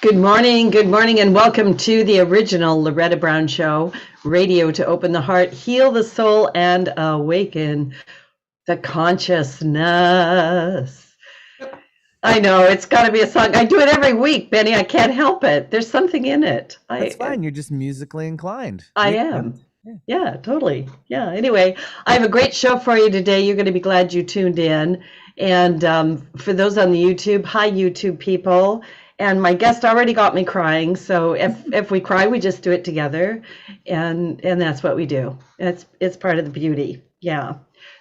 Good morning, and welcome to the original Loretta Brown Show, radio to open the heart, heal the soul, and awaken the consciousness. I know, it's got to be a song. I do it every week, Benny. I can't help it. There's something in it. That's fine. You're just musically inclined. I am. Yeah, totally. Yeah. Anyway, I have a great show for you today. You're going to be glad you tuned in. And for those on the YouTube, hi, YouTube people. And my guest already got me crying. So if we cry, we just do it together. And that's what we do. It's part of the beauty. Yeah.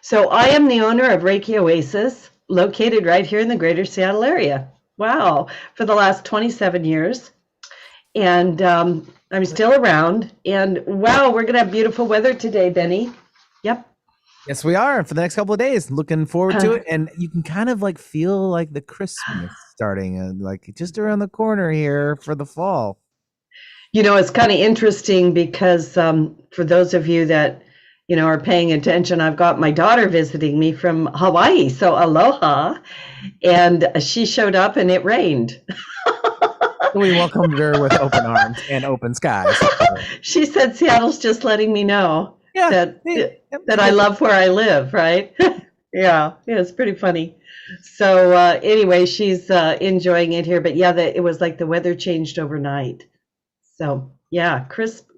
So I am the owner of Reiki Oasis, located right here in the greater Seattle area. Wow. For the last 27 years. And I'm still around. And wow, we're going to have beautiful weather today, Benny. Yep. Yes, we are for the next couple of days. Looking forward to it. And you can kind of like feel like the Christmas starting like just around the corner here for the fall. You know, it's kind of interesting because for those of you that, you know, are paying attention, I've got my daughter visiting me from Hawaii. So aloha. And she showed up and it rained. We welcomed her with open arms and open skies. She said Seattle's just letting me know that I love where I live, right? Yeah, it's pretty funny. So anyway, she's enjoying it here. But yeah, it was like the weather changed overnight. So yeah, crisp,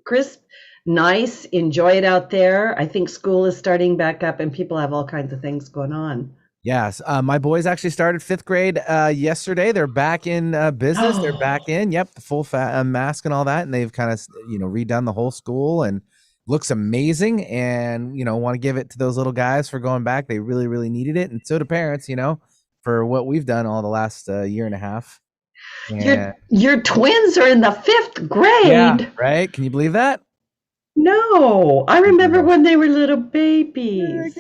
nice. Enjoy it out there. I think school is starting back up and people have all kinds of things going on. Yes, my boys actually started 5th grade yesterday. They're back in business. They're back in. Yep, the full mask and all that, and they've kind of redone the whole school and looks amazing. And want to give it to those little guys for going back. They really, really needed it, and so do parents. For what we've done all the last year and a half. And your twins are in the 5th grade. Yeah, right. Can you believe that? No, I remember when they were little babies.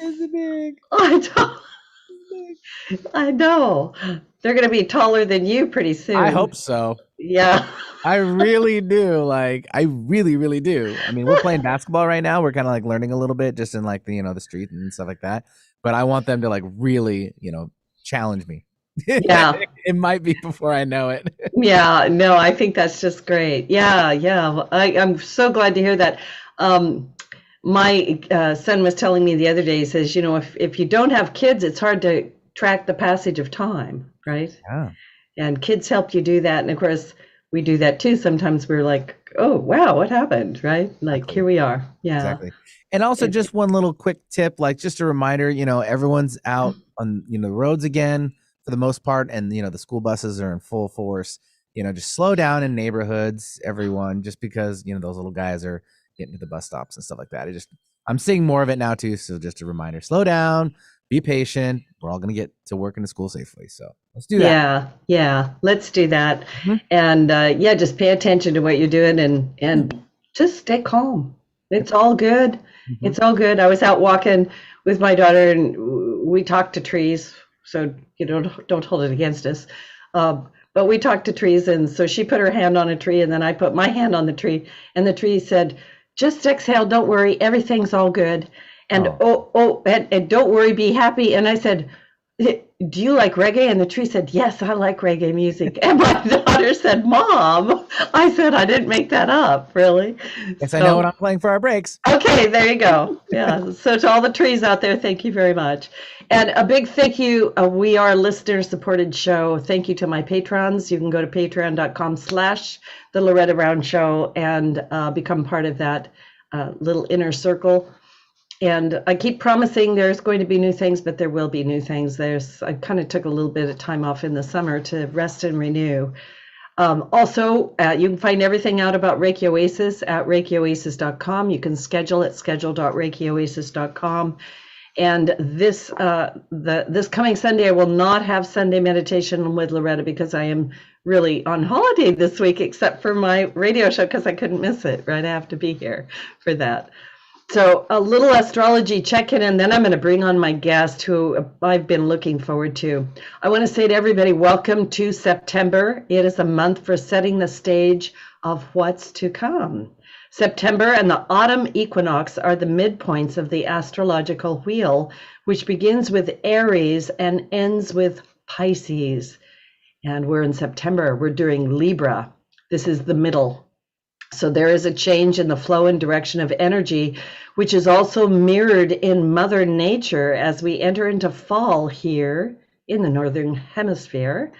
I know. They're going to be taller than you pretty soon. I hope so. Yeah. I really do. I really, really do. I mean, we're playing basketball right now. We're kind of like learning a little bit just in the street and stuff like that. But I want them to really, challenge me. Yeah. It might be before I know it. Yeah. No, I think that's just great. Yeah. Yeah. I'm so glad to hear that. My son was telling me the other day, he says, if you don't have kids, it's hard to track the passage of time, right? Yeah. And kids help you do that. And of course, we do that too. Sometimes we're like, oh, wow, what happened, right? Like, exactly. Here we are. Yeah. Exactly. And also just one little quick tip, just a reminder, everyone's out on, the roads again for the most part. And, the school buses are in full force, just slow down in neighborhoods, everyone, just because, those little guys are getting to the bus stops and stuff like that. I'm seeing more of it now too. So just a reminder, slow down, be patient. We're all going to get to work into school safely. So let's do that. Yeah. Let's do that. Mm-hmm. And just pay attention to what you're doing and just stay calm. It's all good. Mm-hmm. It's all good. I was out walking with my daughter and we talked to trees. So, don't hold it against us. But we talked to trees. And so she put her hand on a tree and then I put my hand on the tree and the tree said, just exhale, don't worry, everything's all good. And and don't worry, be happy. And I said, do you like reggae? And the tree said, yes, I like reggae music. And my daughter said, Mom, I said, I didn't make that up, really. Yes, I know what I'm playing for our breaks. Okay, there you go. Yeah, so to all the trees out there, thank you very much. And a big thank you. We are a listener-supported show. Thank you to my patrons. You can go to patreon.com/The Loretta Brown Show and become part of that little inner circle. And I keep promising there's going to be new things, but there will be new things. I kind of took a little bit of time off in the summer to rest and renew. Also, you can find everything out about Reiki Oasis at ReikiOasis.com. You can schedule at schedule.ReikiOasis.com. And this coming Sunday, I will not have Sunday meditation with Loretta because I am really on holiday this week, except for my radio show because I couldn't miss it, right? I have to be here for that. So a little astrology check-in, and then I'm going to bring on my guest who I've been looking forward to. I want to say to everybody, welcome to September. It is a month for setting the stage of what's to come. September and the autumn equinox are the midpoints of the astrological wheel, which begins with Aries and ends with Pisces. And we're in September. We're doing Libra. This is the middle. So there is a change in the flow and direction of energy, which is also mirrored in Mother Nature as we enter into fall here in the Northern Hemisphere.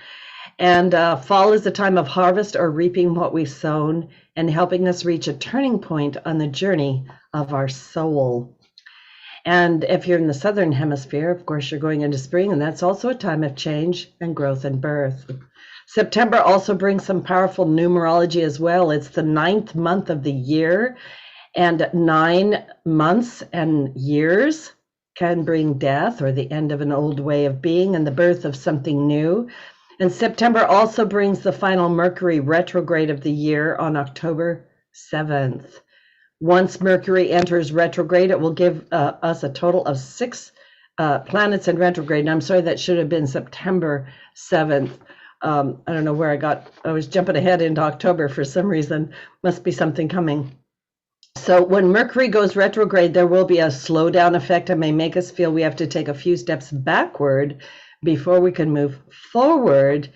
And fall is the time of harvest or reaping what we've sown and helping us reach a turning point on the journey of our soul. And if you're in the Southern Hemisphere, of course, you're going into spring, and that's also a time of change and growth and birth. September also brings some powerful numerology as well. It's the 9th month of the year, and 9 months and years can bring death or the end of an old way of being and the birth of something new. And September also brings the final Mercury retrograde of the year on October 7th. Once Mercury enters retrograde, it will give us a total of 6 planets in retrograde. And I'm sorry, that should have been September 7th. I don't know where I was jumping ahead into October for some reason. Must be something coming. So when Mercury goes retrograde, there will be a slowdown effect and may make us feel we have to take a few steps backward before we can move forward.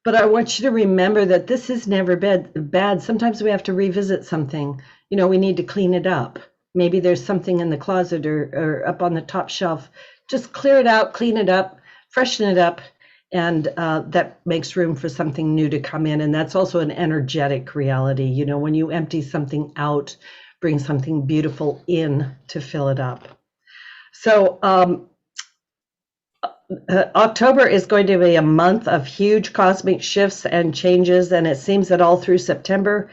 But I want you to remember that this is never bad. Sometimes we have to revisit something. We need to clean it up. Maybe there's something in the closet or up on the top shelf. Just clear it out, clean it up, freshen it up, and that makes room for something new to come in. And that's also an energetic reality. When you empty something out, bring something beautiful in to fill it up. So October is going to be a month of huge cosmic shifts and changes, and it seems that all through September,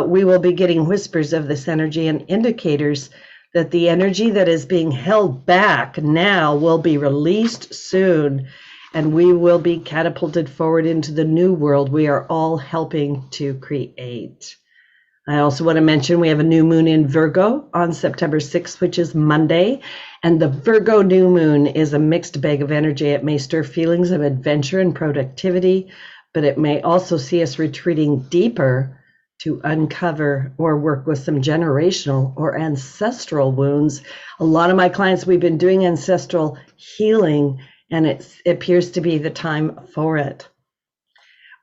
we will be getting whispers of this energy and indicators that the energy that is being held back now will be released soon, and we will be catapulted forward into the new world we are all helping to create. I also want to mention we have a new moon in Virgo on September 6th, which is Monday. And the Virgo New Moon is a mixed bag of energy. It may stir feelings of adventure and productivity, but it may also see us retreating deeper to uncover or work with some generational or ancestral wounds. A lot of my clients, we've been doing ancestral healing, and it appears to be the time for it.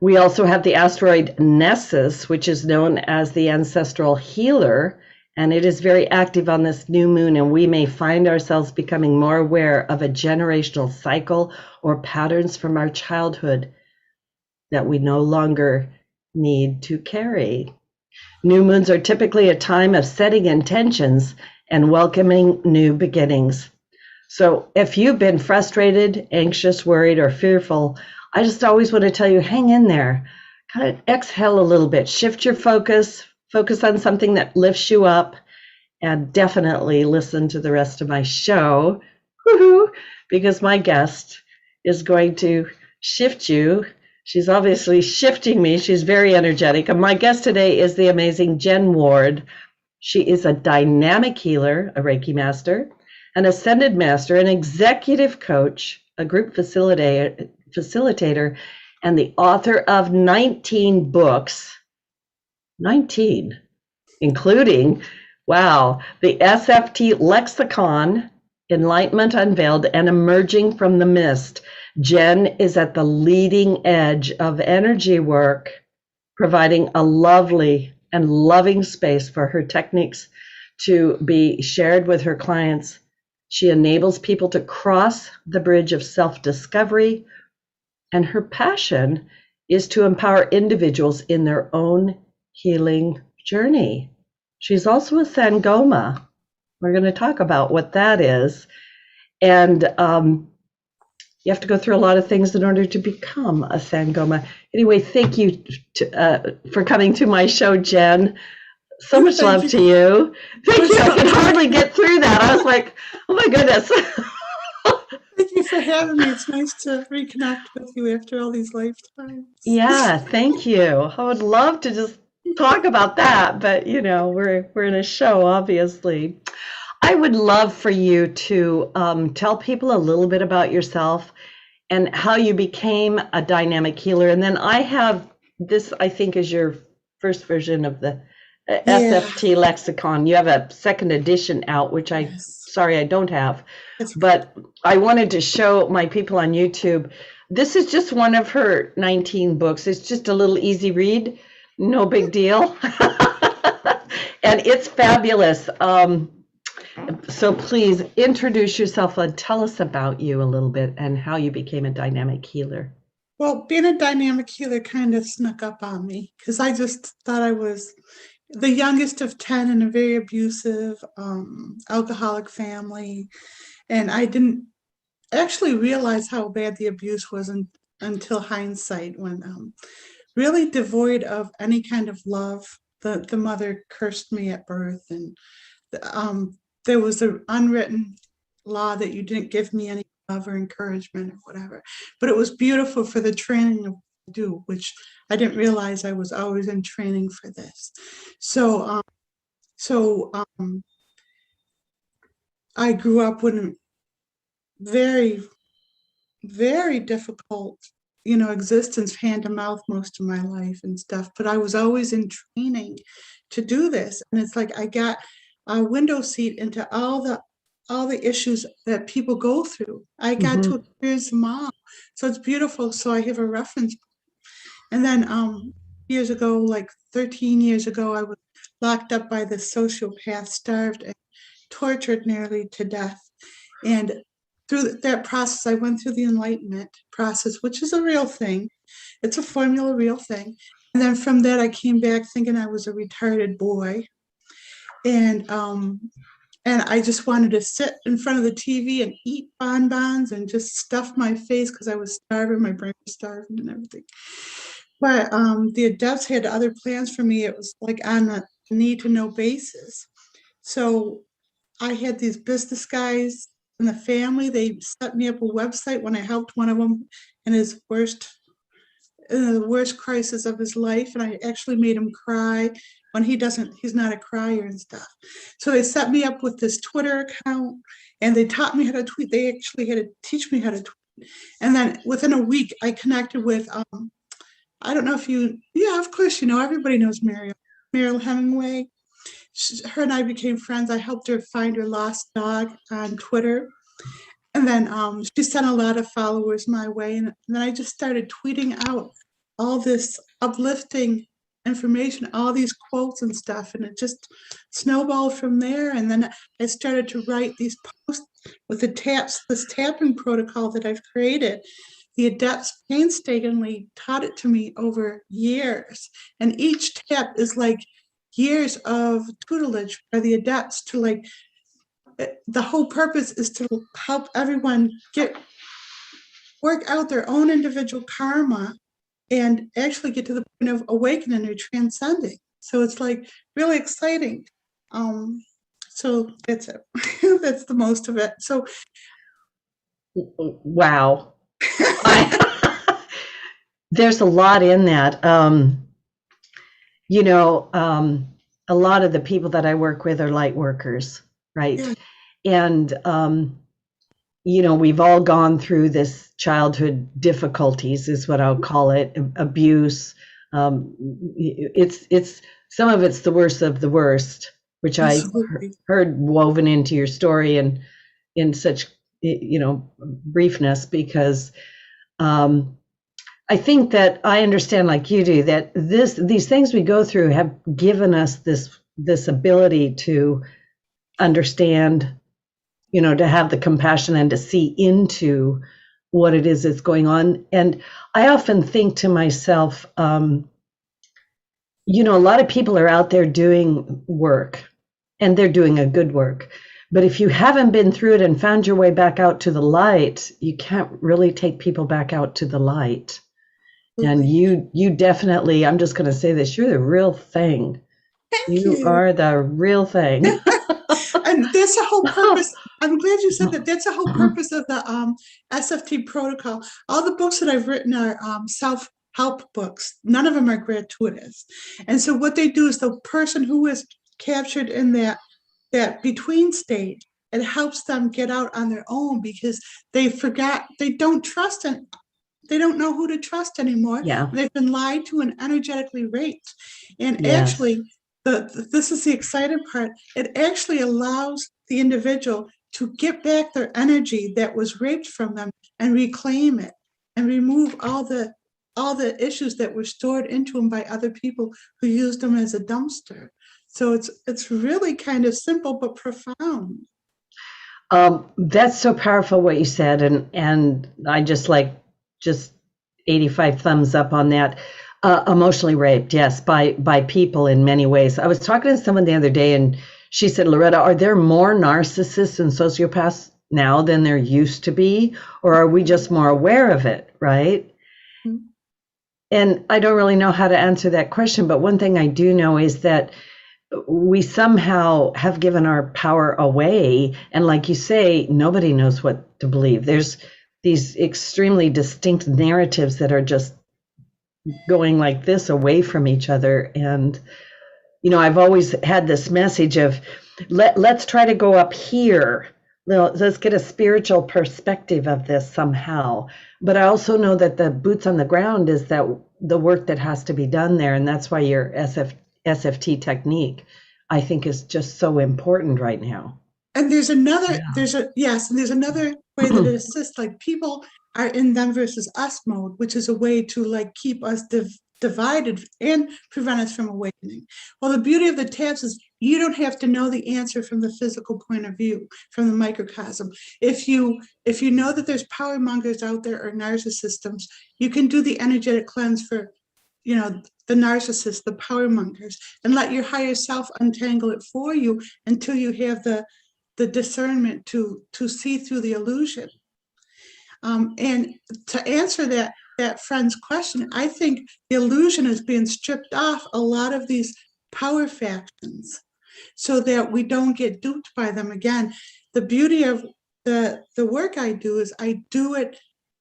We also have the asteroid Nessus, which is known as the ancestral healer, and it is very active on this new moon, and we may find ourselves becoming more aware of a generational cycle or patterns from our childhood that we no longer need to carry. New moons are typically a time of setting intentions and welcoming new beginnings. So if you've been frustrated, anxious, worried, or fearful, I just always want to tell you, hang in there. Kind of exhale a little bit, shift your focus on something that lifts you up, and definitely listen to the rest of my show, because my guest is going to shift you. She's obviously shifting me. She's very energetic. And my guest today is the amazing Jen Ward. She is a dynamic healer, a Reiki master, an ascended master, an executive coach, a group facilitator, and the author of 19 books, 19, including, the SFT Lexicon, Enlightenment Unveiled, and Emerging from the Mist. Jen is at the leading edge of energy work, providing a lovely and loving space for her techniques to be shared with her clients. She enables people to cross the bridge of self-discovery, and her passion is to empower individuals in their own healing journey. She's also a Sangoma. We're going to talk about what that is. And you have to go through a lot of things in order to become a Sangoma. Anyway, thank you for coming to my show, Jen. So much love to you. Thank you. I could hardly get through that. I was like, oh my goodness. Thank you for having me. It's nice to reconnect with you after all these lifetimes. Yeah, thank you. I would love to just talk about that, but we're in a show, obviously. I would love for you to tell people a little bit about yourself and how you became a dynamic healer. And then I have this, I think, is your first version of the SFT Lexicon. You have a second edition out, which sorry, I don't have. But I wanted to show my people on YouTube this is just one of her 19 books. It's just a little easy read, no big deal. And it's fabulous. So please introduce yourself and tell us about you a little bit and how you became a dynamic healer. Well, being a dynamic healer kind of snuck up on me because I just thought I was the youngest of 10 in a very abusive, alcoholic family. And I didn't actually realize how bad the abuse was until hindsight, when really devoid of any kind of love. The mother cursed me at birth, and there was an unwritten law that you didn't give me any love or encouragement or whatever. But it was beautiful for the training of do, which I didn't realize I was always in training for this. So I grew up with a very, very difficult, existence, hand to mouth most of my life and stuff. But I was always in training to do this. And it's like I got a window seat into all the issues that people go through. I got to experience them all. So it's beautiful. So I have a reference. And then years ago, like 13 years ago, I was locked up by this sociopath, starved and tortured nearly to death. And through that process, I went through the enlightenment process, which is a real thing. It's a formula, real thing. And then from that, I came back thinking I was a retarded boy. And I just wanted to sit in front of the TV and eat bonbons and just stuff my face because I was starving. My brain was starving and everything. But the adepts had other plans for me. It was like on a need-to-know basis. So I had these business guys in the family. They set me up a website when I helped one of them in his the worst crisis of his life. And I actually made him cry when he's not a crier and stuff. So they set me up with this Twitter account and they taught me how to tweet. They actually had to teach me how to tweet. And then within a week, I connected with, I don't know if of course, everybody knows Mariel Hemingway. Her and I became friends. I helped her find her lost dog on Twitter. And then she sent a lot of followers my way. And then I just started tweeting out all this uplifting information, all these quotes and stuff. And it just snowballed from there. And then I started to write these posts with this tapping protocol that I've created. The adepts painstakingly taught it to me over years. And each tap is like years of tutelage by the adepts to the whole purpose is to help everyone work out their own individual karma and actually get to the point of awakening or transcending. So it's like really exciting. So that's it. That's the most of it. So wow. There's a lot in that. A lot of the people that I work with are light workers, right? Yeah. And, we've all gone through this childhood difficulties, is what I'll call it, abuse. It's some of it's the worst of the worst, which I heard woven into your story and in such, briefness, because I think that I understand, like you do, that these things we go through have given us this ability to understand, to have the compassion and to see into what it is that's going on. And I often think to myself, a lot of people are out there doing work, and they're doing a good work. But if you haven't been through it and found your way back out to the light, you can't really take people back out to the light. And you definitely, I'm just going to say this, you're the real thing. You are the real thing. And that's the whole purpose. I'm glad you said that. That's the whole purpose of the SFT protocol. All the books that I've written are self-help books. None of them are gratuitous. And so what they do is the person who is captured in that between stage, it helps them get out on their own because they don't trust and they don't know who to trust anymore. Yeah. They've been lied to and energetically raped. And actually, this is the exciting part. It actually allows the individual to get back their energy that was raped from them and reclaim it and remove all the issues that were stored into them by other people who used them as a dumpster. So it's really kind of simple but profound. That's so powerful what you said, and I just 85 thumbs up on that. Emotionally raped, yes, by people in many ways. I was talking to someone the other day, and she said, Loretta, are there more narcissists and sociopaths now than there used to be, or are we just more aware of it, right? Mm-hmm. And I don't really know how to answer that question, but one thing I do know is that we somehow have given our power away, and like you say, nobody knows what to believe. There's these extremely distinct narratives that are just going like this away from each other. And I've always had this message of let's try to go up here. Let's get a spiritual perspective of this somehow. But I also know that the boots on the ground is that the work that has to be done there. And that's why your SFT technique, I think, is just so important right now. And there's another way that it assists, like people are in them versus us mode, which is a way to like keep us divided and prevent us from awakening. Well, the beauty of the taps is you don't have to know the answer from the physical point of view, from the microcosm. If you know that there's power mongers out there or narcissists, you can do the energetic cleanse for, the narcissists, the power mongers, and let your higher self untangle it for you until you have the discernment to see through the illusion. And to answer that friend's question, I think the illusion is being stripped off a lot of these power factions so that we don't get duped by them again. The beauty of the work I do is I do it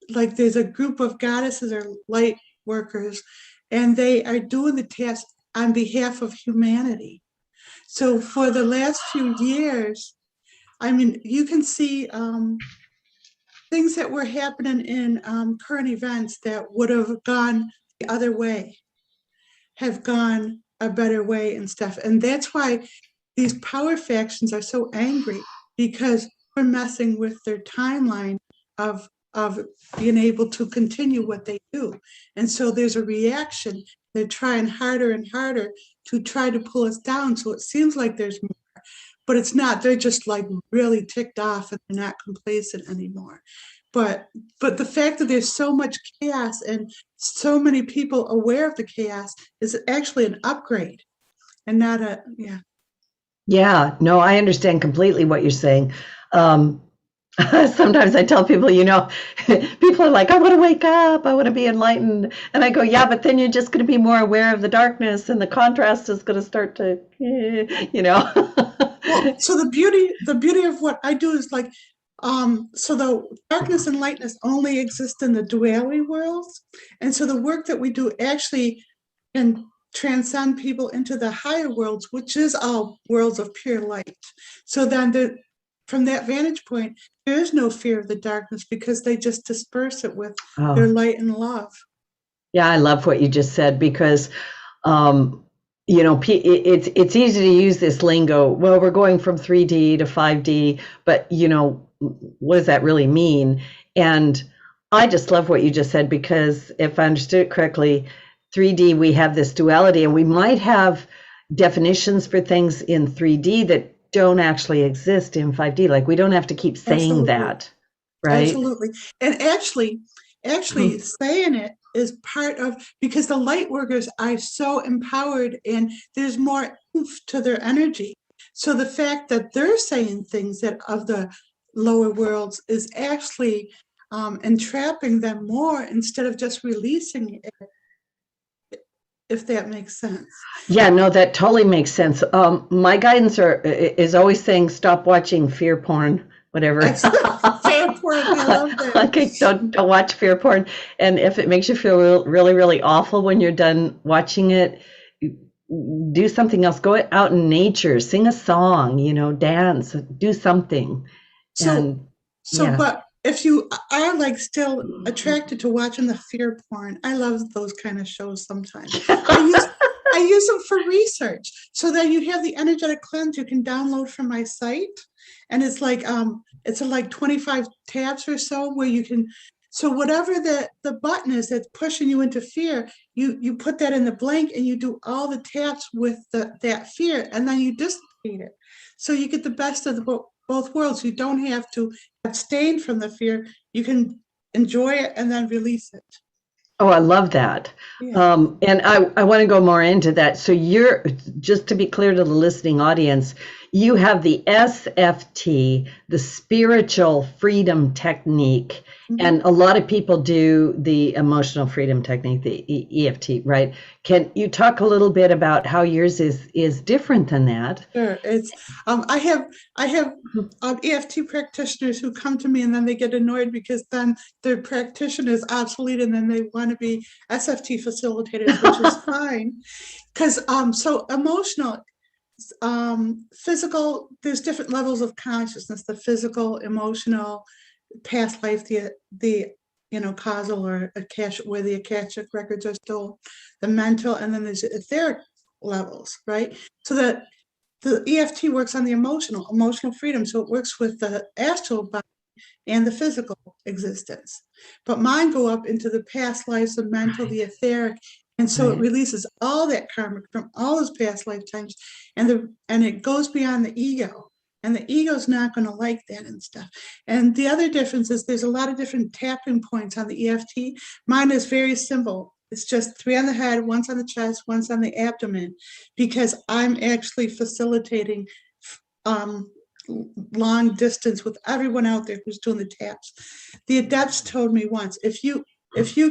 like there's a group of goddesses or light workers, and they are doing the task on behalf of humanity. So for the last few years, you can see things that were happening in current events that would have gone the other way, have gone a better way and stuff. And that's why these power factions are so angry, because we're messing with their timeline of being able to continue what they do. And so there's a reaction. They're trying harder and harder to try to pull us down. So it seems like there's more, but it's not. They're just like really ticked off and they're not complacent anymore. But the fact that there's so much chaos and so many people aware of the chaos is actually an upgrade and not a, yeah. Yeah, no, I understand completely what you're saying. Sometimes I tell people, people are like, I want to wake up, I want to be enlightened. And I go, yeah, but then you're just going to be more aware of the darkness and the contrast is going to start to, Well, so the beauty of what I do is like, so the darkness and lightness only exist in the duality worlds. And so the work that we do actually can transcend people into the higher worlds, which is all worlds of pure light. So then from that vantage point, there is no fear of the darkness because they just disperse it with their light and love. Yeah, I love what you just said because, it's easy to use this lingo. Well, we're going from 3D to 5D, but, what does that really mean? And I just love what you just said because if I understood it correctly, 3D, we have this duality and we might have definitions for things in 3D that don't actually exist in 5D. Like we don't have to keep saying that, right? Absolutely. And actually saying it is part of, because the light workers are so empowered and there's more oomph to their energy. So the fact that they're saying things that of the lower worlds is actually entrapping them more instead of just releasing it, if that makes sense. Yeah, no, that totally makes sense. My guidance is always saying, stop watching fear porn, whatever. Fear porn, I love that. Okay, don't watch fear porn. And if it makes you feel really, really awful when you're done watching it, do something else. Go out in nature, sing a song, dance, do something. But if you are like still attracted to watching the fear porn, I love those kind of shows sometimes. I use them for research. So then you have the energetic cleanse you can download from my site. And it's like 25 tabs or so where you can So whatever the button is that's pushing you into fear, you put that in the blank and you do all the taps with that fear, and then you dissipate it. So you get the best of both worlds. You don't have to abstain from the fear. You can enjoy it and then release it. Oh, I love that. Yeah. And I want to go more into that. So you're, just to be clear to the listening audience, you have the SFT, the spiritual freedom technique, and a lot of people do the emotional freedom technique, the EFT, right? Can you talk a little bit about how yours is different than that? Sure. It's I have EFT practitioners who come to me and then they get annoyed because then their practitioner is obsolete and then they want to be SFT facilitators, which is fine. Because so emotional, physical, there's different levels of consciousness: the physical, emotional, past life, the causal or akashic, where the akashic records are stored, the mental, and then there's etheric levels, right? So that the EFT works on the emotional freedom. So it works with the astral body and the physical existence. But mine go up into the past lives, the mental, the etheric. And so it releases all that karma from all those past lifetimes. And it goes beyond the ego. And the ego's not going to like that and stuff. And the other difference is there's a lot of different tapping points on the EFT. Mine is very simple. It's just 3 on the head, once on the chest, once on the abdomen, because I'm actually facilitating long distance with everyone out there who's doing the taps. The adepts told me once, if you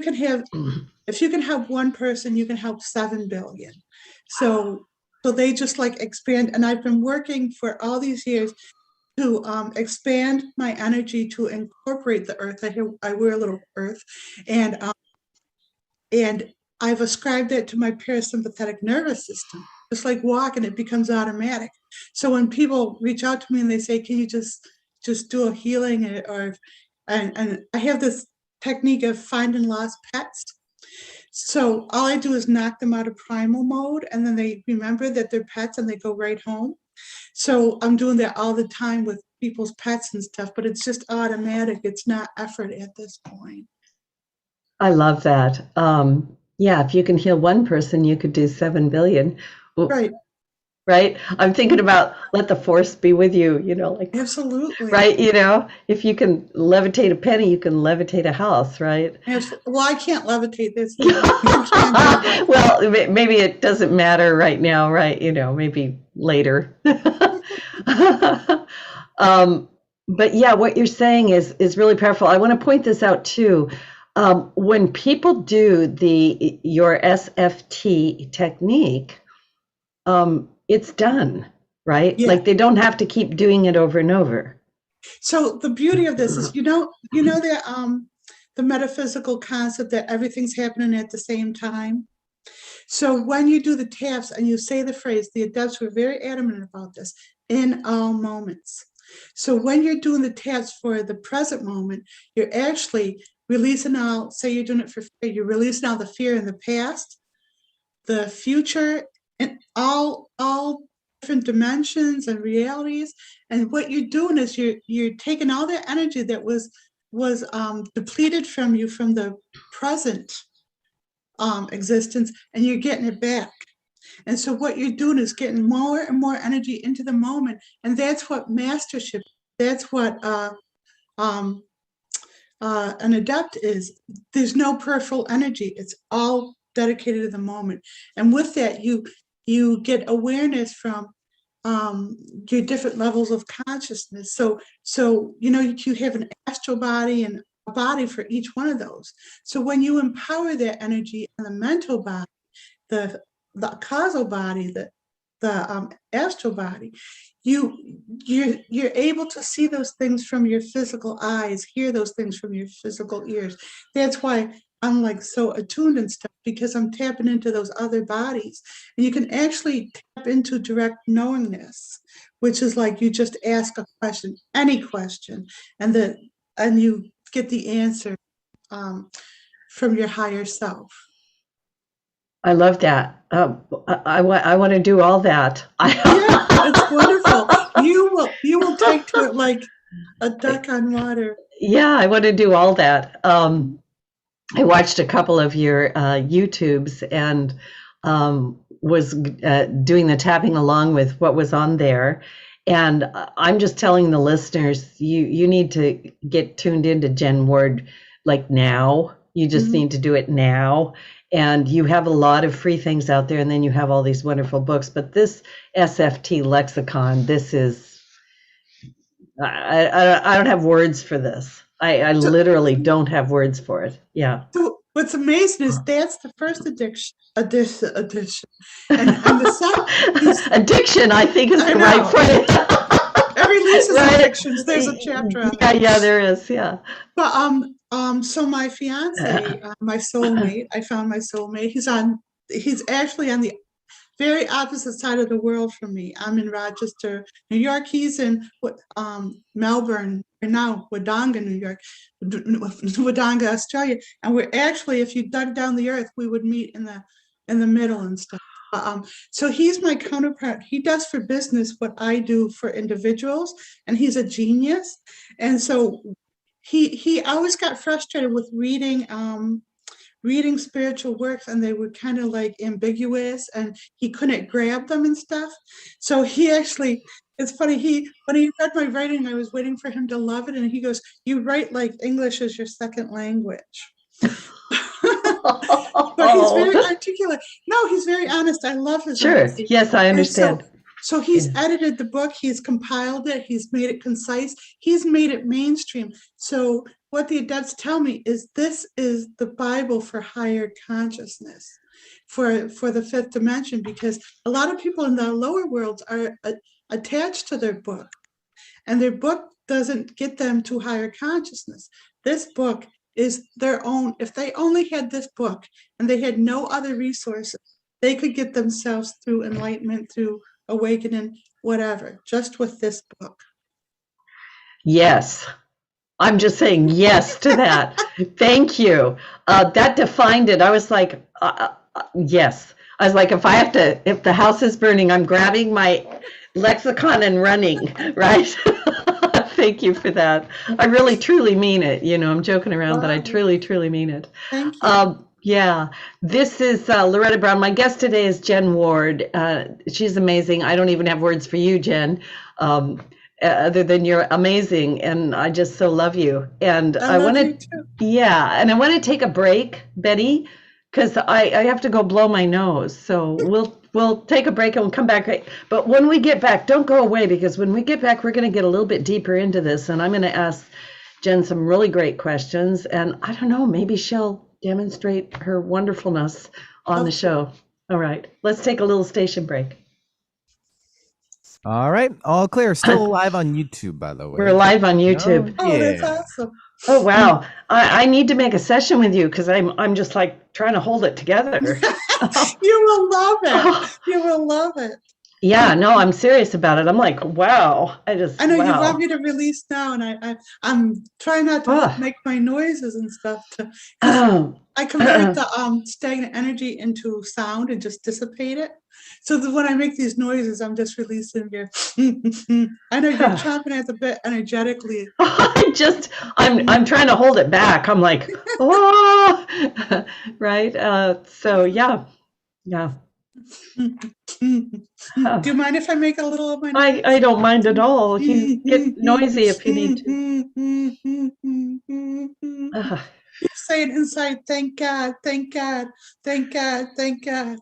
can help one person, you can help 7 billion. So they just like expand, and I've been working for all these years to expand my energy to incorporate the earth. I wear a little earth, and I've ascribed that to my parasympathetic nervous system. Just like walking, it becomes automatic. So when people reach out to me and they say, "Can you just do a healing?" and I have this technique of finding lost pets. So all I do is knock them out of primal mode, and then they remember that they're pets and they go right home. So I'm doing that all the time with people's pets and stuff, but it's just automatic. It's not effort at this point. I love that. Yeah, if you can heal one person, you could do 7 billion. Right. Right? I'm thinking about let the force be with you, like, Absolutely. right? If you can levitate a penny, you can levitate a house, right? Well, I can't levitate this. Well, maybe it doesn't matter right now, right? Maybe later. But yeah, what you're saying is really powerful. I want to point this out too. When people do your SFT technique, it's done, right? Yeah. Like they don't have to keep doing it over and over. So the beauty of this is, that the metaphysical concept that everything's happening at the same time. So when you do the taps and you say the phrase, the adepts were very adamant about this, in all moments. So when you're doing the taps for the present moment, you're actually releasing all, say you're doing it for fear, you're releasing all the fear in the past, the future, and all different dimensions and realities. And what you're doing is you're taking all that energy that was depleted from you from the present existence, and you're getting it back. And so what you're doing is getting more and more energy into the moment, and that's what mastership. That's what an adept is. There's no peripheral energy. It's all dedicated to the moment. And with that, you get awareness from your different levels of consciousness. So you have an astral body and a body for each one of those. So when you empower that energy in the mental body, the causal body, the astral body, you're able to see those things from your physical eyes, hear those things from your physical ears. That's why I'm like so attuned and stuff, because I'm tapping into those other bodies. And you can actually tap into direct knowingness, which is like you just ask a question, any question, and you get the answer from your higher self. I love that. I want to do all that. Yeah, it's wonderful. You will take to it like a duck on water. Yeah, I want to do all that. I watched a couple of your YouTubes and was doing the tapping along with what was on there. And I'm just telling the listeners, you need to get tuned into Jen Ward like now. You just need to do it now. And you have a lot of free things out there, and then you have all these wonderful books. But this SFT lexicon, this is, I don't have words for this. I So, literally don't have words for it. Yeah. so what's amazing is that's the first edition, and the second. Addiction, I think, is I the right know. phrase. Every Lisa's Right? addictions. There's a chapter on Yeah, that. yeah, there is. Yeah. But so my fiance, my soulmate, I found my soulmate. He's actually on the very opposite side of the world from me. I'm in Rochester, New York. He's in Melbourne, or now Wodonga, New York, Wodonga, Australia. And we're actually, if you dug down the earth, we would meet in the middle and stuff. So he's my counterpart. He does for business what I do for individuals, and he's a genius. And so he always got frustrated with reading spiritual works, and they were kind of like ambiguous, and he couldn't grab them and stuff. So he actually, it's funny, when he read my writing, I was waiting for him to love it, and he goes, "You write like English is your second language." But he's very articulate. No, he's very honest. I love his Sure. honesty. Yes, I understand. So he's edited the book, he's compiled it, he's made it concise, he's made it mainstream. So what the adepts tell me is this is the Bible for higher consciousness, for the fifth dimension, because a lot of people in the lower worlds are attached to their book, and their book doesn't get them to higher consciousness. This book is their own. If they only had this book and they had no other resources, they could get themselves through enlightenment, through awakening, whatever, just with this book. Yes. I'm just saying yes to that. Thank you. That defined it. I was like, yes. I was like, if the house is burning, I'm grabbing my lexicon and running, right? Thank you for that. I really, truly mean it. I'm joking around, but I truly, truly mean it. Thank you. Yeah, this is Loretta Brown. My guest today is Jen Ward. She's amazing. I don't even have words for you, Jen, other than you're amazing, and I just so love you. And I love want you to, too. yeah, and I want to take a break, Betty, because I have to go blow my nose. So we'll take a break and we'll come back. But when we get back, don't go away, because when we get back, we're going to get a little bit deeper into this, and I'm going to ask Jen some really great questions, and I don't know, maybe she'll demonstrate her wonderfulness on the show. All right, let's take a little station break. All right, all clear. Still live on YouTube, by the way. We're live on YouTube. Oh, that's awesome. Oh wow, I need to make a session with you, because I'm just like trying to hold it together. You will love it. You will love it. Yeah, no, I'm serious about it. I'm like, wow. I know you want me to release now, and I'm trying not to make my noises and stuff. I convert the stagnant energy into sound and just dissipate it. So that when I make these noises, I'm just releasing your. I know you're chomping at the bit energetically. I'm trying to hold it back. I'm like, oh, right. So yeah. Do you mind if I make a little of my noise? I don't mind at all. You get noisy if you need to. You're saying inside, thank God, thank God, thank God, thank God.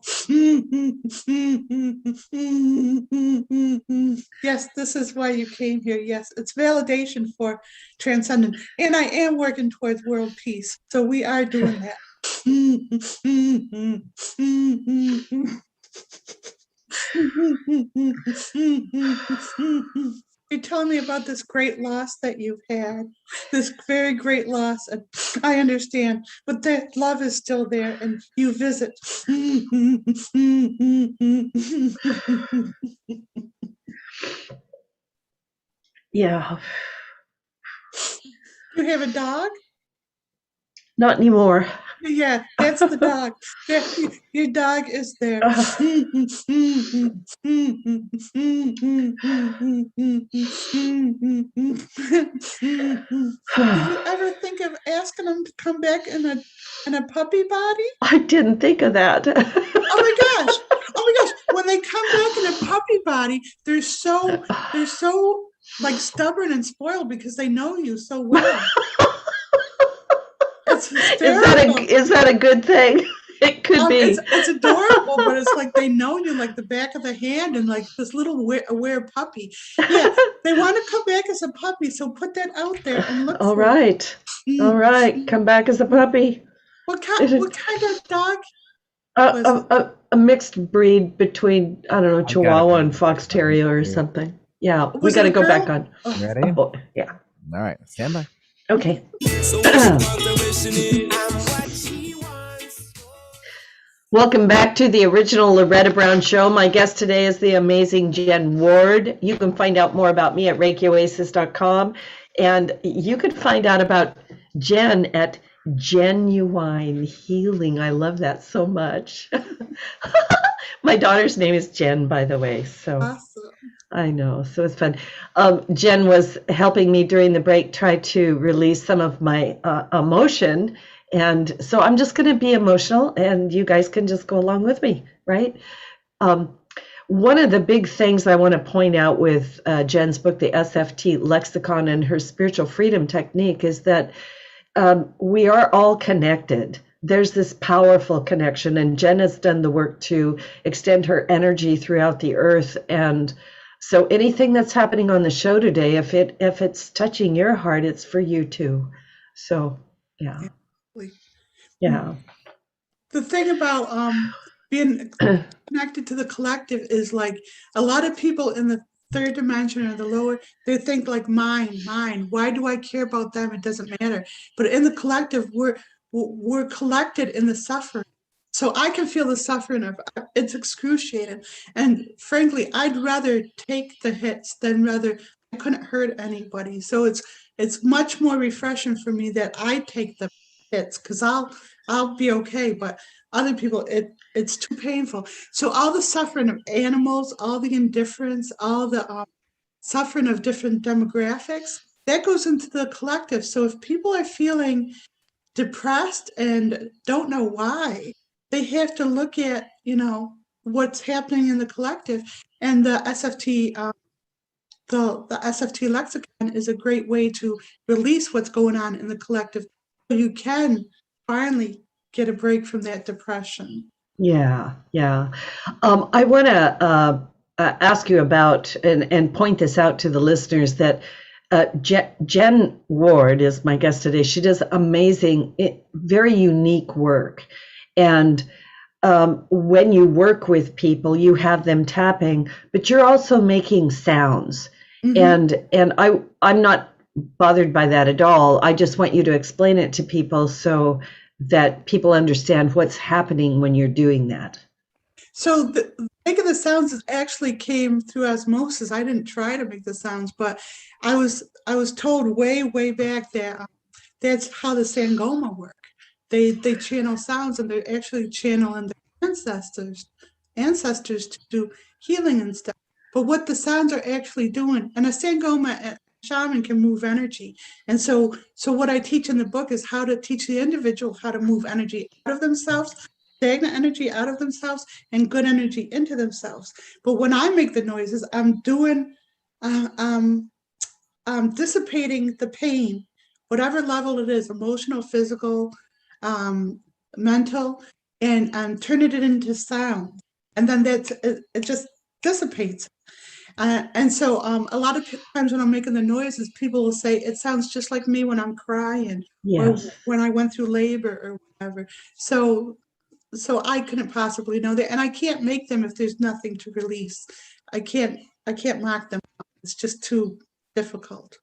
Yes, this is why you came here. Yes, it's validation for transcendent. And I am working towards world peace. So we are doing that. You're telling me about this great loss that you've had, this very great loss. And I understand, but that love is still there, and you visit. Yeah. You have a dog? Not anymore. Yeah, that's the dog. Your dog is there. Do you ever think of asking him to come back in a puppy body? I didn't think of that. Oh my gosh. Oh my gosh. When they come back in a puppy body, they're so like stubborn and spoiled because they know you so well. It's hysterical. Is that a good thing? It could be. It's adorable, but it's like they know you like the back of the hand and like this little aware puppy. Yeah, they want to come back as a puppy, so put that out there and look. All for right. it. All right. Come back as a puppy. What kind of dog? A mixed breed between, I don't know, Chihuahua and Fox Terrier or something. Yeah, we got to go back on. Ready? Oh, yeah. All right, stand by. Okay. Welcome back to the original Loretta Brown Show. My guest today is the amazing Jen Ward. You can find out more about me at ReikiOasis.com. And you can find out about Jen at Jenuine Healing. I love that so much. My daughter's name is Jen, by the way. So Awesome. I know, so it's fun. Jen was helping me during the break try to release some of my emotion. And so I'm just going to be emotional and you guys can just go along with me, right? One of the big things I want to point out with Jen's book, the SFT Lexicon and her spiritual freedom technique, is that we are all connected. There's this powerful connection, and Jen has done the work to extend her energy throughout the earth. And so anything that's happening on the show today, if it's touching your heart, it's for you too. So, yeah. Yeah. The thing about being connected to the collective is like a lot of people in the third dimension or the lower, they think like mine. Why do I care about them? It doesn't matter. But in the collective, we're collected in the suffering. So I can feel the suffering of it's excruciating. And frankly, I'd rather take the hits than rather I couldn't hurt anybody. So it's much more refreshing for me that I take the hits because I'll be okay. But other people, it's too painful. So all the suffering of animals, all the indifference, all the suffering of different demographics, that goes into the collective. So if people are feeling depressed and don't know why, they have to look at, what's happening in the collective. And the SFT, the SFT lexicon is a great way to release what's going on in the collective. So you can finally get a break from that depression. Yeah. I want to ask you about and point this out to the listeners that Jen Ward is my guest today. She does amazing, very unique work. And when you work with people, you have them tapping, but you're also making sounds. Mm-hmm. And I'm not bothered by that at all. I just want you to explain it to people so that people understand what's happening when you're doing that. So the making the sounds actually came through osmosis. I didn't try to make the sounds, but I was told way back that that's how the Sangoma work. They channel sounds, and they're actually channeling their ancestors to do healing and stuff. But what the sounds are actually doing, and a Sangoma and shaman can move energy. And so what I teach in the book is how to teach the individual how to move energy out of themselves, stagnant energy out of themselves, and good energy into themselves. But when I make the noises, I'm doing, dissipating the pain, whatever level it is, emotional, physical, mental, and I'm turning it into sound. And then it just dissipates. And so a lot of times when I'm making the noises, people will say, it sounds just like me when I'm crying, yes, or when I went through labor or whatever. So I couldn't possibly know that. And I can't make them if there's nothing to release. I can't mock them. It's just too difficult.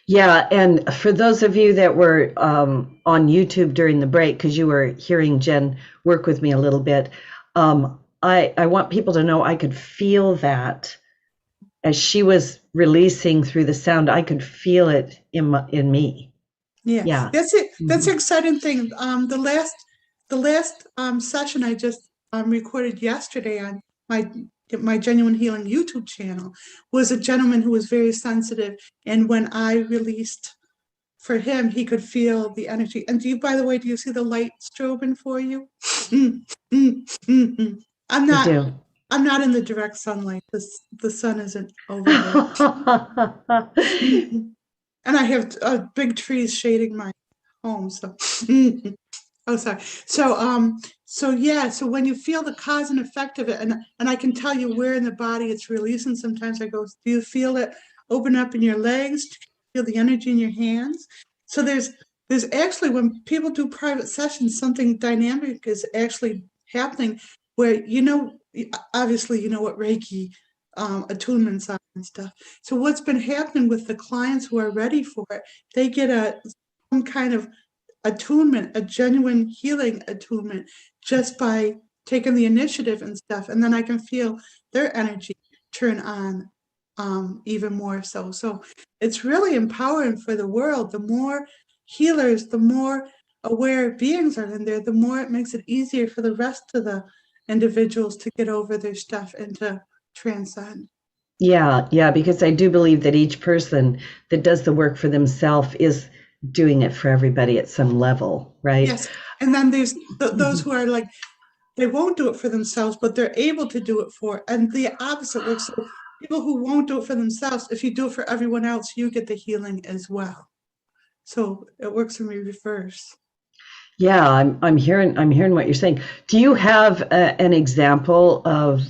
Yeah, and for those of you that were on YouTube during the break, because you were hearing Jen work with me a little bit, I want people to know I could feel that as she was releasing through the sound. I could feel it in me. Yeah, Yeah. that's it. That's the Mhm. exciting thing. The last session I just recorded yesterday on my Genuine Healing YouTube channel was a gentleman who was very sensitive, and when I released for him, he could feel the energy. And by the way, do you see the light strobing for you? Mm, mm, mm, mm. I'm I not. do. I'm not in the direct sunlight. The sun isn't over here. And I have big trees shading my home. So, oh, sorry. So yeah. So when you feel the cause and effect of it, and I can tell you where in the body it's releasing. Sometimes I go, do you feel it open up in your legs? Do you feel the energy in your hands? So there's actually, when people do private sessions, something dynamic is actually happening where, obviously, you know what Reiki attunements are and stuff. So what's been happening with the clients who are ready for it, they get some kind of attunement, a genuine healing attunement, just by taking the initiative and stuff. And then I can feel their energy turn on even more so. So it's really empowering for the world. The more healers, the more aware beings are in there, the more it makes it easier for the rest of the individuals to get over their stuff and to transcend. Yeah, yeah, because I do believe that each person that does the work for themselves is doing it for everybody at some level, right? Yes. And then there's those Mhm. who are like, they won't do it for themselves, but they're able to do it for, and the opposite works. So people who won't do it for themselves, if you do it for everyone else, you get the healing as well. So it works in reverse. Yeah, I'm hearing what you're saying. Do you have an example of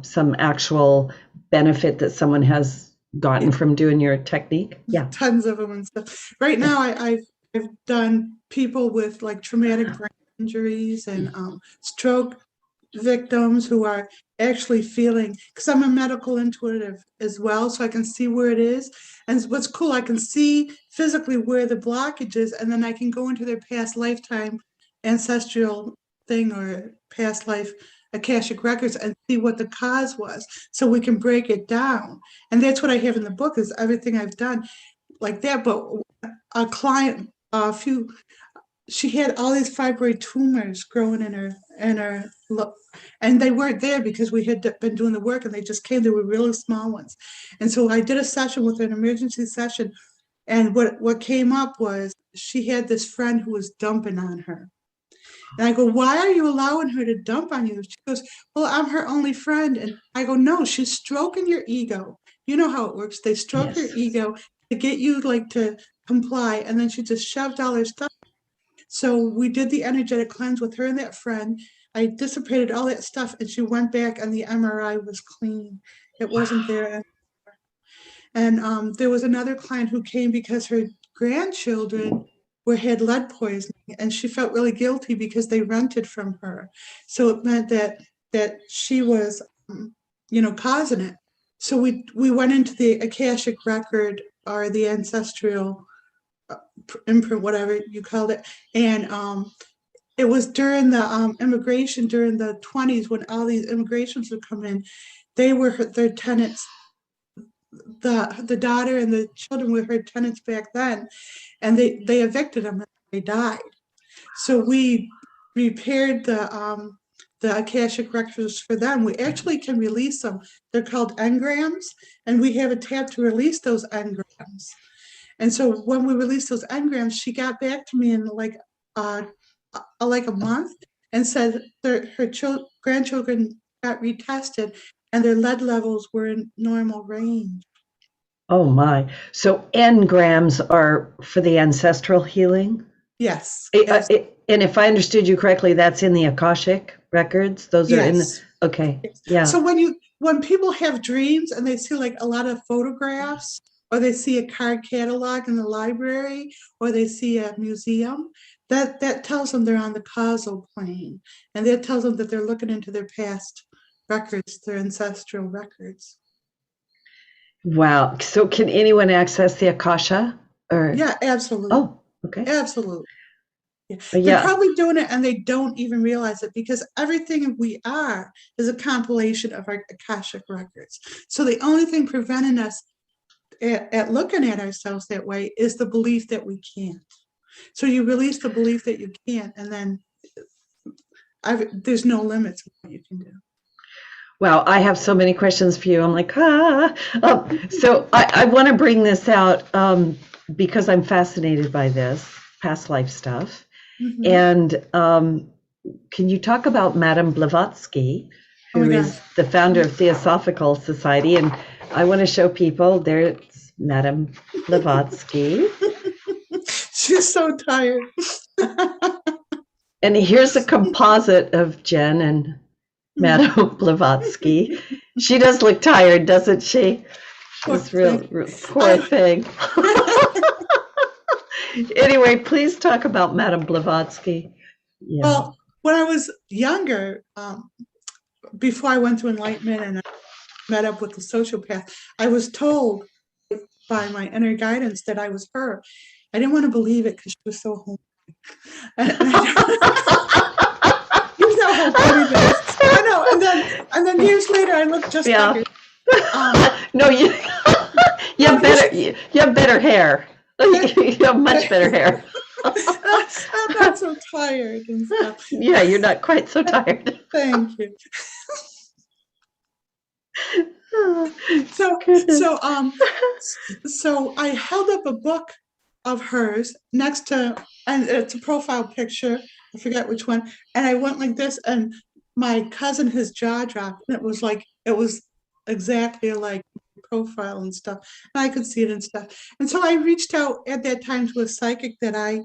some actual benefit that someone has gotten Yeah, from doing your technique? Yeah, tons of them and stuff. Right yeah. now, I've done people with like traumatic brain injuries and stroke victims who are actually feeling, because I'm a medical intuitive as well, so I can see where it is. And what's cool, I can see physically where the blockage is, and then I can go into their past lifetime ancestral thing or past life Akashic records and see what the cause was, so we can break it down. And that's what I have in the book, is everything I've done like that. But a client, a few, she had all these fibroid tumors growing in her and they weren't there because we had been doing the work, and they just came. They were really small ones. And so I did a session with her, an emergency session, and what came up was she had this friend who was dumping on her. And I go, why are you allowing her to dump on you? She goes, well, I'm her only friend. And I go, no, she's stroking your ego. You know how it works. They stroke your Yes. ego to get you like to comply, and then she just shoved all her stuff. So we did the energetic cleanse with her and that friend. I dissipated all that stuff, and she went back, and the MRI was clean. It wasn't Wow. there. And there was another client who came because her grandchildren had lead poisoning, and she felt really guilty because they rented from her. So it meant that she was, causing it. So we went into the Akashic record, or the ancestral imprint, whatever you called it, and it was during the immigration during the 20s, when all these immigrations would come in. They were their tenants. The daughter and the children were her tenants back then, and they evicted them and they died. So we repaired the Akashic records for them. We actually can release them. They're called engrams, and we have a tab to release those engrams. And so when we released those engrams, she got back to me in like a month, and said her grandchildren got retested, and their lead levels were in normal range. Oh my. So engrams are for the ancestral healing? Yes, And if I understood you correctly, that's in the Akashic records? Those are in yes. okay. Yes. Yeah. So when people have dreams and they see like a lot of photographs, or they see a card catalog in the library, or they see a museum, that tells them they're on the causal plane, and that tells them that they're looking into their past records, their ancestral records. Wow. So can anyone access the Akasha? Or Yeah, absolutely. oh, okay. Absolutely. Yeah. They're Yeah. probably doing it and they don't even realize it, because everything we are is a compilation of our Akashic records. So the only thing preventing us at looking at ourselves that way is the belief that we can't. So you release the belief that you can't, and then there's no limits to what you can do. Wow, I have so many questions for you. I'm like, so I want to bring this out because I'm fascinated by this past life stuff. Mhm. And can you talk about Madame Blavatsky, who is the founder of Theosophical Society? And I want to show people, there's Madame Blavatsky. She's so tired. And here's a composite of Jen and Madame Blavatsky. She does look tired, doesn't she? She's real poor thing. Anyway, please talk about Madame Blavatsky. Yeah. Well, when I was younger, before I went to enlightenment and I met up with the sociopath, I was told by my inner guidance that I was her. I didn't want to believe it because she was so homely. I know. And then years later, I looked just like her. No, you have better hair. You have much better hair. I'm not so tired and stuff. Yeah, you're not quite so tired. Thank you. So I held up a book of hers next to, and it's a profile picture. I forget which one. And I went like this, and my cousin, his jaw dropped, and it was exactly like profile and stuff. And I could see it and stuff. And so I reached out at that time to a psychic that I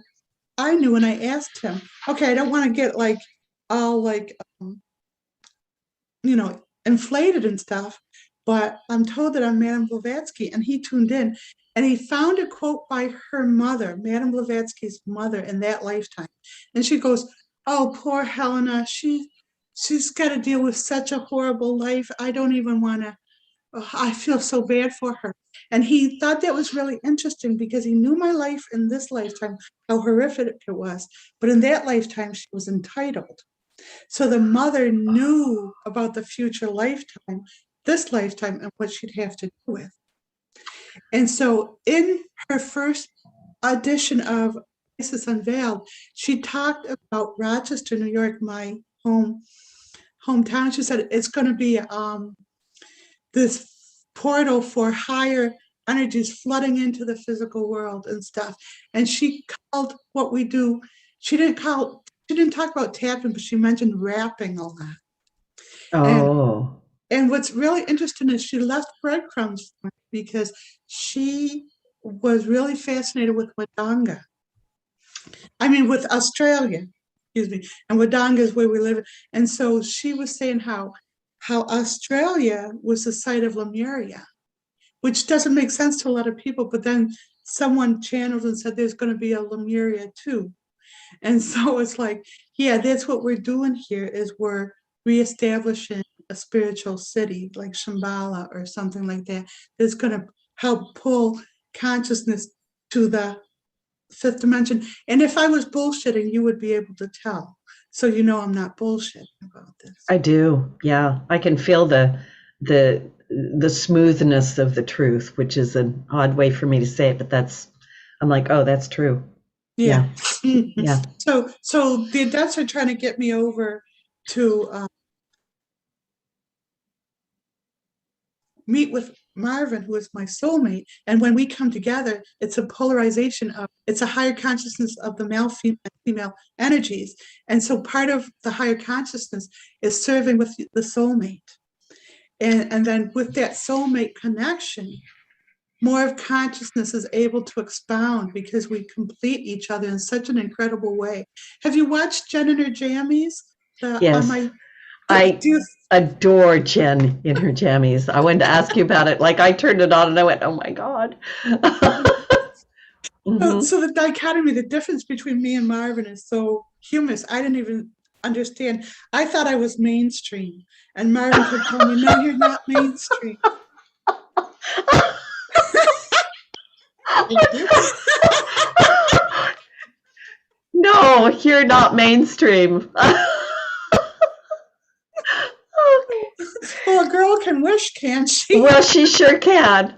knew, and I asked him, okay, I don't want to get like all like, inflated and stuff, but I'm told that I'm Madame Blavatsky. And he tuned in, and he found a quote by her mother, Madame Blavatsky's mother, in that lifetime. And she goes, oh, poor Helena, she's got to deal with such a horrible life. I don't even want to, I feel so bad for her. And he thought that was really interesting because he knew my life in this lifetime, how horrific it was. But in that lifetime, she was entitled. So the mother knew about the future lifetime, this lifetime, and what she'd have to do with. And so in her first edition of Oasis Unveiled, she talked about Rochester, New York, my hometown. She said it's going to be this portal for higher energies flooding into the physical world and stuff. And she called what we do, she didn't talk about tapping, but she mentioned rapping a lot. Oh. And what's really interesting is she left breadcrumbs for me because she was really fascinated with Wodonga. I mean, with Australia, excuse me. And Wodonga is where we live. And so she was saying how Australia was the site of Lemuria, which doesn't make sense to a lot of people. But then someone channeled and said there's going to be a Lemuria too. And so it's like, yeah, that's what we're doing here, is we're reestablishing a spiritual city like Shambhala or something like that, that's going to help pull consciousness to the fifth dimension. And if I was bullshitting, you would be able to tell. So I'm not bullshitting about this. I do. Yeah. I can feel the smoothness of the truth, which is an odd way for me to say it, but I'm like, oh, that's true. Yeah. Yeah. So the adults are trying to get me over to meet with Marvin, who is my soulmate. And when we come together, it's a polarization it's a higher consciousness of the male, female energies. And so part of the higher consciousness is serving with the soulmate. And then with that soulmate connection, more of consciousness is able to expound because we complete each other in such an incredible way. Have you watched Jen and her jammies? Yes. I adore Jen in her jammies. I wanted to ask you about it. Like, I turned it on and I went, oh my God. Mm-hmm. So the dichotomy, the difference between me and Marvin is so humorous. I didn't even understand. I thought I was mainstream. And Marvin kept telling me, no, you're not mainstream. No, you're not mainstream. Well, a girl can wish, can't she? Well, she sure can.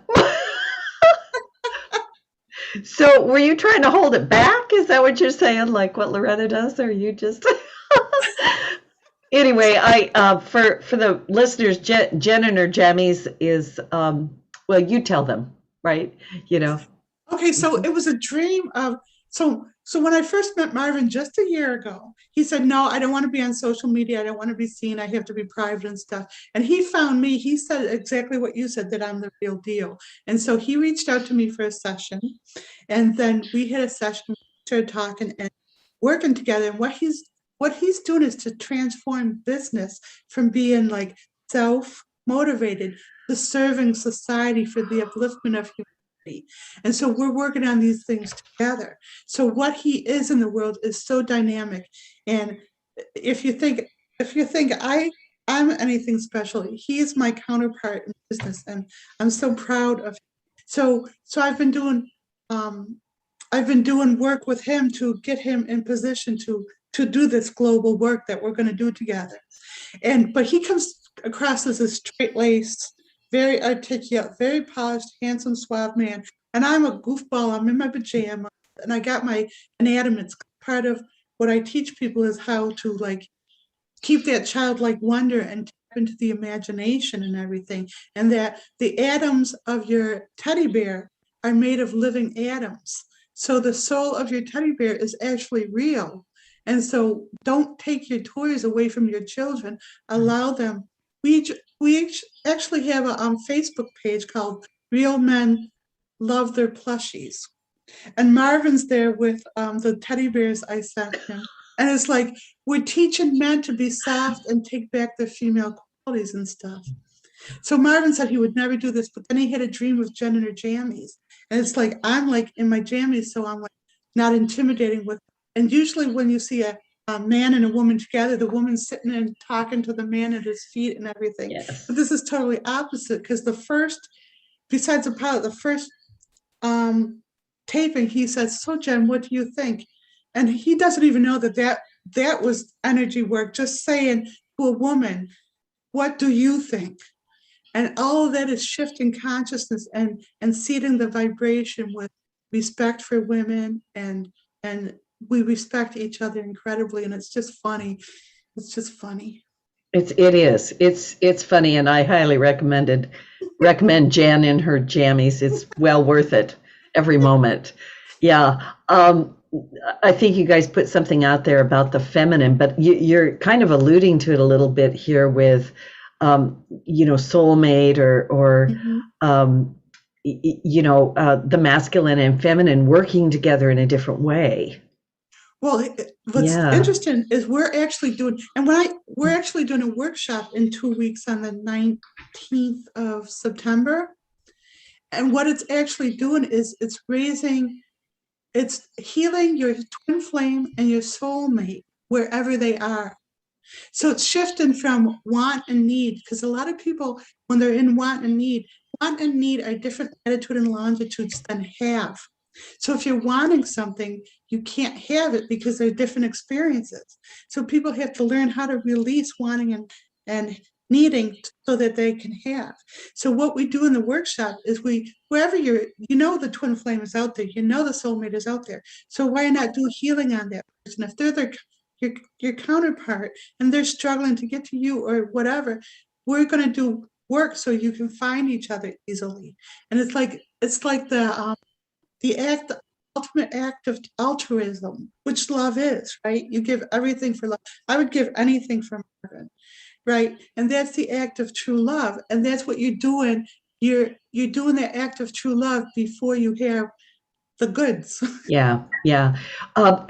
So were you trying to hold it back? Is that what you're saying? Like what Loretta does? Or you just anyway, I for the listeners, Jenuine or jammies is well, you tell them, right? You know. Okay, so it was a dream of so when I first met Marvin just a year ago, he said, "No, I don't want to be on social media. I don't want to be seen. I have to be private and stuff." And he found me. He said exactly what you said, that I'm the real deal. And so he reached out to me for a session, and then we had a session, we started talking and working together. And what he's doing is to transform business from being like self-motivated to serving society for the upliftment of humanity. And so we're working on these things together. So what he is in the world is so dynamic. And if you think I'm anything special, he is my counterpart in business, and I'm so proud of him. So I've been doing work with him to get him in position to do this global work that we're going to do together. But he comes across as a straight-laced, very articulate, very polished, handsome, suave man. And I'm a goofball. I'm in my pajamas, and I got my anatomy. It's part of what I teach people is how to like keep that childlike wonder and tap into the imagination and everything. And that the atoms of your teddy bear are made of living atoms. So the soul of your teddy bear is actually real. And so don't take your toys away from your children. Allow them. We actually have a Facebook page called Real Men Love Their Plushies. And Marvin's there with the teddy bears I sent him. And it's like, we're teaching men to be soft and take back their female qualities and stuff. So Marvin said he would never do this, but then he had a dream of Jenuine or jammies. And it's like, I'm like in my jammies, so I'm like not intimidating with. And usually when you see a man and a woman together, the woman's sitting and talking to the man at his feet and everything. Yes. But this is totally opposite, because besides the pilot, the first taping, he says, "So Jen, what do you think?" And he doesn't even know that was energy work, just saying to a woman, "What do you think?" And all of that is shifting consciousness and seeding the vibration with respect for women, and we respect each other incredibly, and it's just funny. It's just funny. It is. It's funny, and I highly recommend Jan in her jammies. It's well worth it every moment. Yeah. I think you guys put something out there about the feminine, but you're kind of alluding to it a little bit here with, soulmate or the masculine and feminine working together in a different way. Well, what's interesting is we're actually doing a workshop in 2 weeks on the 19th of September. And what it's actually doing is it's healing your twin flame and your soulmate wherever they are. So it's shifting from want and need, because a lot of people, when they're in want and need are different latitude and longitudes than have. So if you're wanting something, you can't have it because they're different experiences. So people have to learn how to release wanting and needing so that they can have. So what we do in the workshop is wherever the twin flame is out there, the soulmate is out there. So why not do healing on that person? If they're your counterpart and they're struggling to get to you or whatever, we're going to do work so you can find each other easily. And it's like the ultimate act of altruism, which love is, right? You give everything for love. I would give anything for Marvin, right? And that's the act of true love. And that's what you're doing. You're doing the act of true love before you have the goods. Yeah.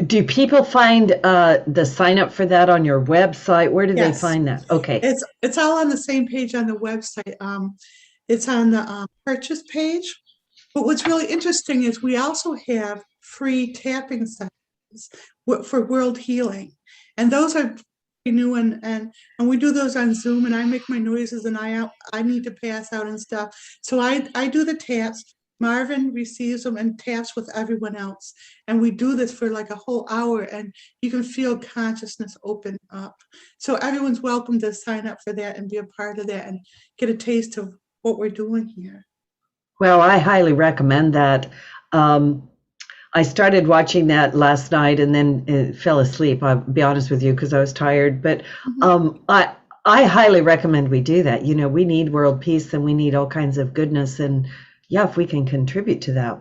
Do people find the sign up for that on your website? Where do they find that? Okay. It's all on the same page on the website. It's on the purchase page. But what's really interesting is we also have free tapping sessions for world healing. And those are new, and we do those on Zoom, and I make my noises, and I need to pass out and stuff. So I do the taps. Marvin receives them and taps with everyone else. And we do this for like a whole hour, and you can feel consciousness open up. So everyone's welcome to sign up for that and be a part of that and get a taste of what we're doing here. Well, I highly recommend that. I started watching that last night and then fell asleep. I'll be honest with you because I was tired. But I highly recommend we do that. You know, we need world peace and we need all kinds of goodness. And yeah, if we can contribute to that,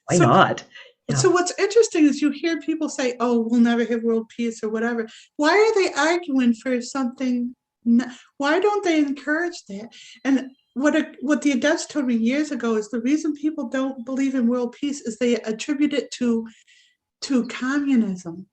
why not? Yeah. So what's interesting is you hear people say, "Oh, we'll never have world peace" or whatever. Why are they arguing for something? Why don't they encourage that? And what the adepts told me years ago is the reason people don't believe in world peace is they attribute it to communism,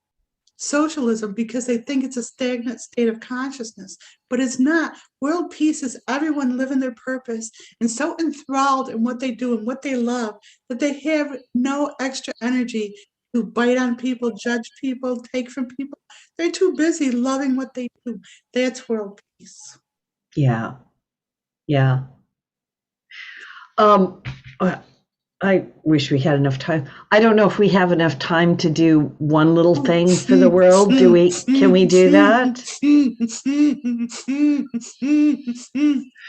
socialism, because they think it's a stagnant state of consciousness, but it's not. World peace is everyone living their purpose and so enthralled in what they do and what they love that they have no extra energy to bite on people, judge people, take from people. They're too busy loving what they do. That's world peace. Yeah. I wish we had enough time. I don't know if we have enough time to do one little thing for the world. Can we do that?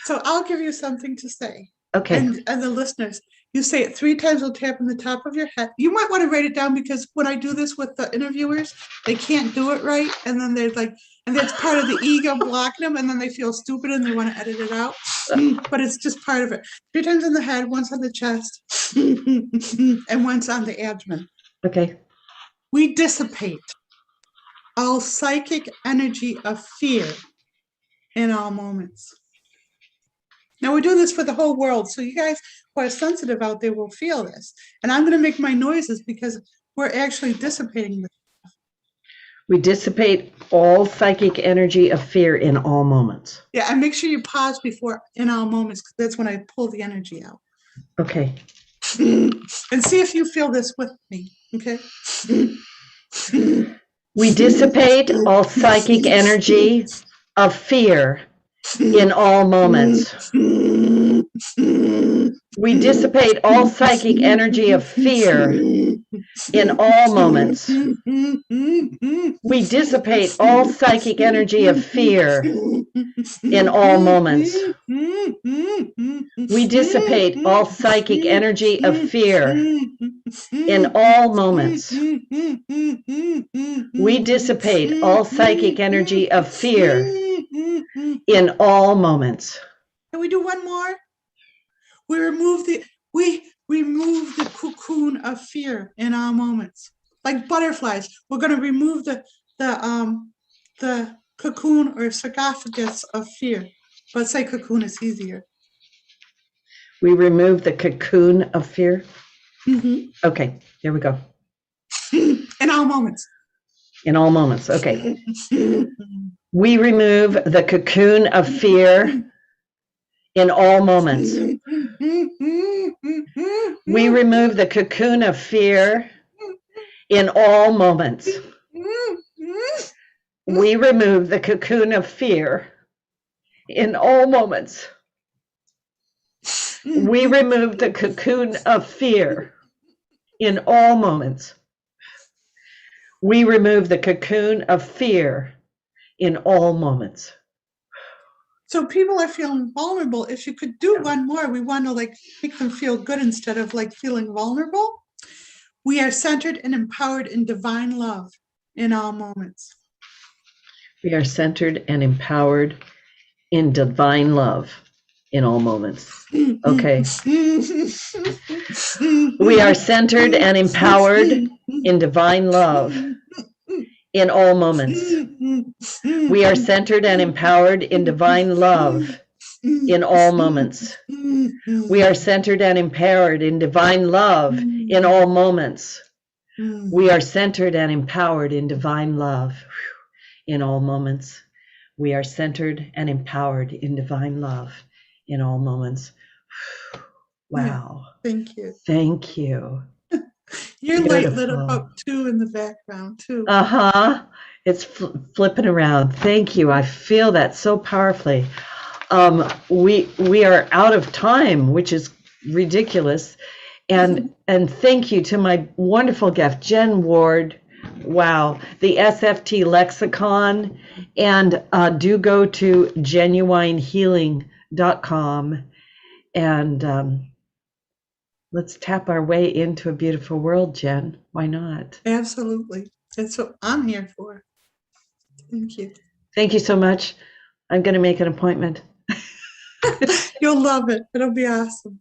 So I'll give you something to say. Okay. And the listeners, you say it 3 times, we'll tap on the top of your head. You might want to write it down because when I do this with the interviewers, they can't do it right. And then they're like, and that's part of the ego blocking them. And then they feel stupid and they want to edit it out. But it's just part of it. 3 times on the head, once on the chest, and once on the abdomen. Okay. We dissipate all psychic energy of fear in all moments. Now we're doing this for the whole world, so you guys who are sensitive out there will feel this. And I'm going to make my noises because we're actually dissipating this. We dissipate all psychic energy of fear in all moments. Yeah, and make sure you pause before in all moments because that's when I pull the energy out. Okay. And see if you feel this with me, okay? We dissipate all psychic energy of fear in all moments. We dissipate all psychic energy of fear in all moments. We dissipate all psychic energy of fear in all moments. We dissipate all psychic energy of fear in all moments. We dissipate all psychic energy of fear in all moments. Can we do one more? We remove the cocoon of fear in all moments. Like butterflies, we're going to remove the cocoon or sarcophagus of fear. But say cocoon is easier. We remove the cocoon of fear? Mm-hmm. Okay, here we go. In all moments. In all moments, okay. We remove the cocoon of fear in all moments. We remove the cocoon of fear in all moments. We remove the cocoon of fear in all moments. We remove the cocoon of fear in all moments. We remove the cocoon of fear in all moments. So people are feeling vulnerable. If you could do one more, we want to like make them feel good instead of like feeling vulnerable. We are centered and empowered in divine love in all moments. We are centered and empowered in divine love in all moments. Okay. We are centered and empowered in divine love in all moments. We are centered and empowered in divine love in all moments. We are centered and empowered in divine love in all moments. We are centered and empowered in divine love in all moments. We are centered and empowered in divine love in all moments. Wow. Thank you. Thank you. Your light lit up too in the background too. It's flipping around. Thank you. I feel that so powerfully. We are out of time, which is ridiculous. And thank you to my wonderful guest, Jen Ward. Wow, the SFT lexicon. And do go to genuinehealing.com and let's tap our way into a beautiful world, Jen. Why not? Absolutely. That's what I'm here for. Thank you. Thank you so much. I'm going to make an appointment. You'll love it. It'll be awesome.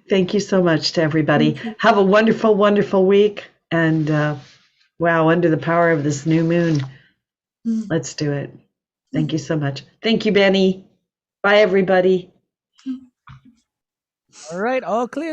Thank you so much to everybody. Thank you. Have a wonderful, wonderful week. And wow, under the power of this new moon, let's do it. Thank you so much. Thank you, Benny. Bye, everybody. All right, all clear.